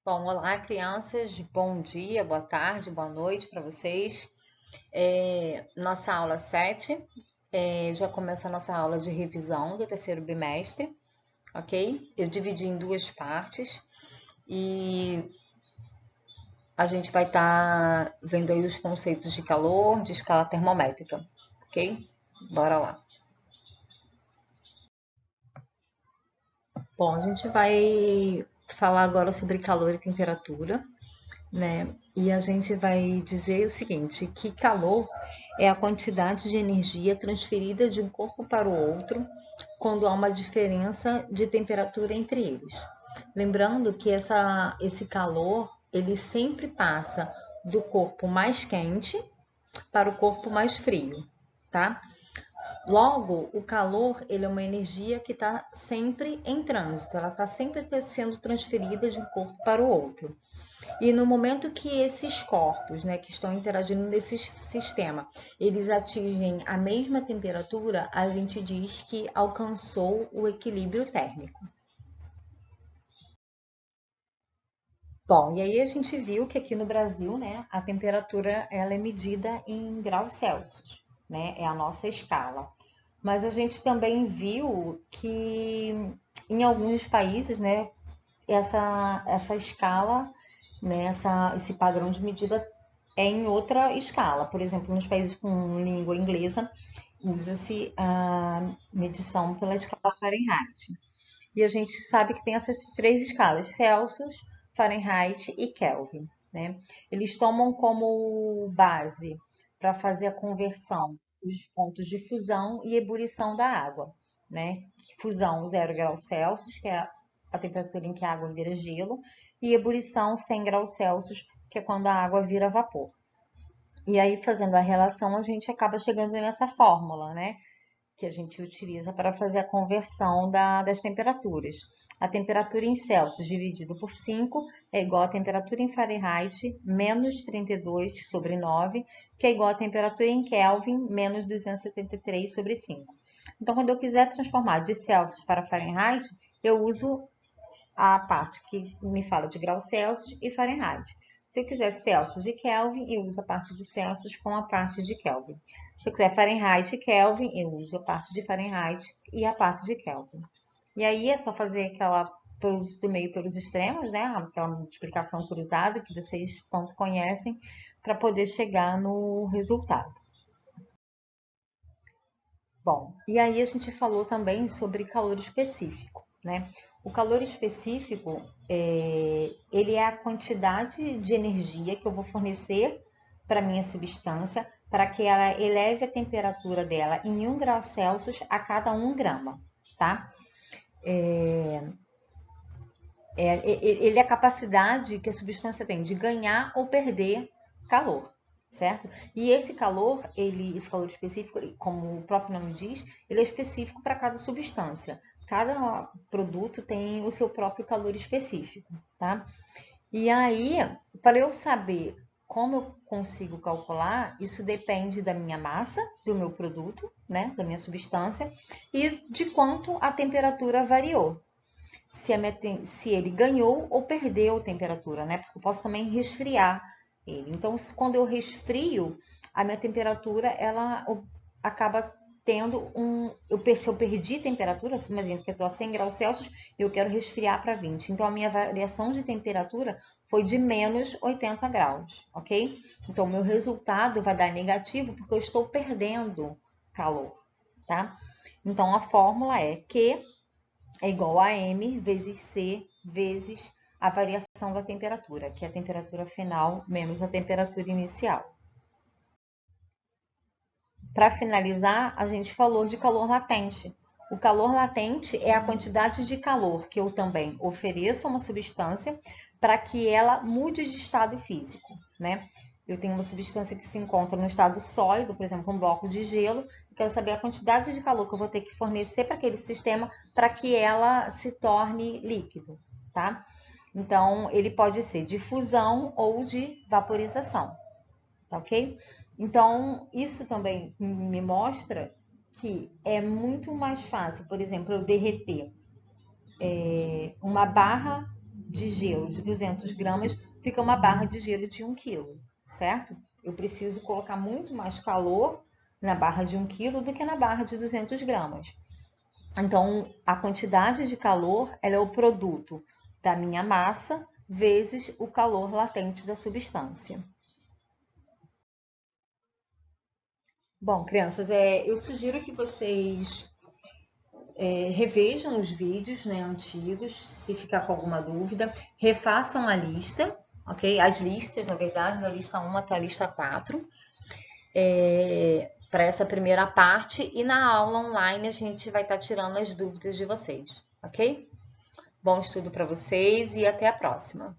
Bom, olá, crianças. Bom dia, boa tarde, boa noite para vocês. Nossa aula 7, já começa a nossa aula de revisão do terceiro bimestre, ok? Eu dividi em duas partes e a gente vai estar vendo aí os conceitos de calor, de escala termométrica, ok? Bora lá. Bom, a gente vai falar agora sobre calor e temperatura, né? E a gente vai dizer o seguinte, que calor é a quantidade de energia transferida de um corpo para o outro quando há uma diferença de temperatura entre eles. Lembrando que esse calor, ele sempre passa do corpo mais quente para o corpo mais frio, tá? Logo, o calor, ele é uma energia que está sempre em trânsito, ela está sempre sendo transferida de um corpo para o outro. E no momento que esses corpos, né, que estão interagindo nesse sistema, eles atingem a mesma temperatura, a gente diz que alcançou o equilíbrio térmico. Bom, e aí a gente viu que aqui no Brasil, né, a temperatura ela é medida em graus Celsius, né, é a nossa escala. Mas a gente também viu que em alguns países, né, essa escala, né, esse padrão de medida é em outra escala. Por exemplo, nos países com língua inglesa, usa-se a medição pela escala Fahrenheit. E a gente sabe que tem essas três escalas, Celsius, Fahrenheit e Kelvin, né? Eles tomam como base para fazer a conversão os pontos de fusão e ebulição da água, né? Fusão 0 graus Celsius, que é a temperatura em que a água vira gelo, e ebulição 100 graus Celsius, que é quando a água vira vapor. E aí, fazendo a relação, a gente acaba chegando nessa fórmula, né? Que a gente utiliza para fazer a conversão das temperaturas. A temperatura em Celsius dividido por 5 é igual à temperatura em Fahrenheit menos 32 sobre 9, que é igual à temperatura em Kelvin menos 273 sobre 5. Então, quando eu quiser transformar de Celsius para Fahrenheit, eu uso a parte que me fala de graus Celsius e Fahrenheit. Se eu quiser Celsius e Kelvin, eu uso a parte de Celsius com a parte de Kelvin. Se eu quiser Fahrenheit e Kelvin, eu uso a parte de Fahrenheit e a parte de Kelvin. E aí é só fazer aquela produto do meio pelos extremos, né? Aquela multiplicação cruzada que vocês tanto conhecem, para poder chegar no resultado. Bom, e aí a gente falou também sobre calor específico, né? O calor específico, ele é a quantidade de energia que eu vou fornecer para minha substância para que ela eleve a temperatura dela em 1 grau Celsius a cada 1 grama, tá? Ele é a capacidade que a substância tem de ganhar ou perder calor, certo? E esse calor específico, como o próprio nome diz, ele é específico para cada substância. Cada produto tem o seu próprio calor específico, tá? E aí, para eu saber como eu consigo calcular, isso depende da minha massa, do meu produto, né, da minha substância, e de quanto a temperatura variou se ele ganhou ou perdeu temperatura, né? Porque eu posso também resfriar ele. Então, quando eu resfrio, a minha temperatura ela acaba tendo se eu perdi temperatura, imagina que eu estou a 100 graus Celsius e eu quero resfriar para 20. Então, a minha variação de temperatura foi de menos 80 graus, ok? Então, o meu resultado vai dar negativo porque eu estou perdendo calor, tá? Então, a fórmula é Q é igual a M vezes C vezes a variação da temperatura, que é a temperatura final menos a temperatura inicial. Para finalizar, a gente falou de calor latente. O calor latente é a quantidade de calor que eu também ofereço a uma substância para que ela mude de estado físico, né? Eu tenho uma substância que se encontra no estado sólido, por exemplo, um bloco de gelo, eu quero saber a quantidade de calor que eu vou ter que fornecer para aquele sistema para que ela se torne líquido, tá? Então, ele pode ser de fusão ou de vaporização, tá ok? Então, isso também me mostra que é muito mais fácil, por exemplo, eu derreter uma barra de gelo de 200 gramas fica uma barra de gelo de 1 quilo, certo? Eu preciso colocar muito mais calor na barra de 1 quilo do que na barra de 200 gramas. Então, a quantidade de calor ela é o produto da minha massa vezes o calor latente da substância. Bom, crianças, eu sugiro que vocês revejam os vídeos, né, antigos, se ficar com alguma dúvida, refaçam a lista, ok? As listas, na verdade, da lista 1 até a lista 4, para essa primeira parte, e na aula online a gente vai estar tirando as dúvidas de vocês, ok? Bom estudo para vocês e até a próxima!